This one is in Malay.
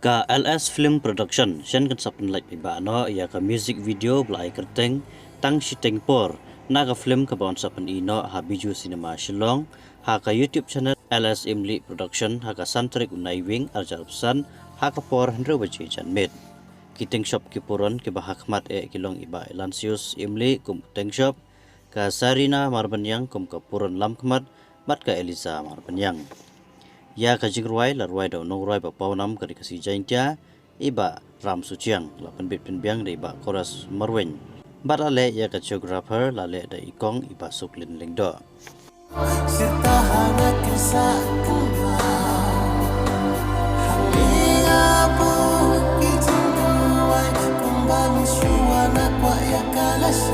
Ka LS Film Production sian kan sapan like iba no ya ka music video blai kerteng tang shiteng por na ka film ka bon sapan ino ha biju cinema Shillong ha ka YouTube channel LS Imli Production ha ka Santrik Unai Wing Arjalpsan ha ka por hendro baji janmet kiteng shop kipuron ke bahakmat kilong iba Lansius Imli kum teng shop ka Sarina Marbanyang kum ka puron lamkmat mat ka Eliza Marbanyang ya kajing ruai la ruai dau nong ruai ba paunam ka dikasi jaintia iba ram suciang la penbit penbiang de iba koras marwen bat ale ya ka geographer la le da ikong iba suklin lingdo serta hangat kisah halia bu kitu duai kumbang suwana kwa ya kalas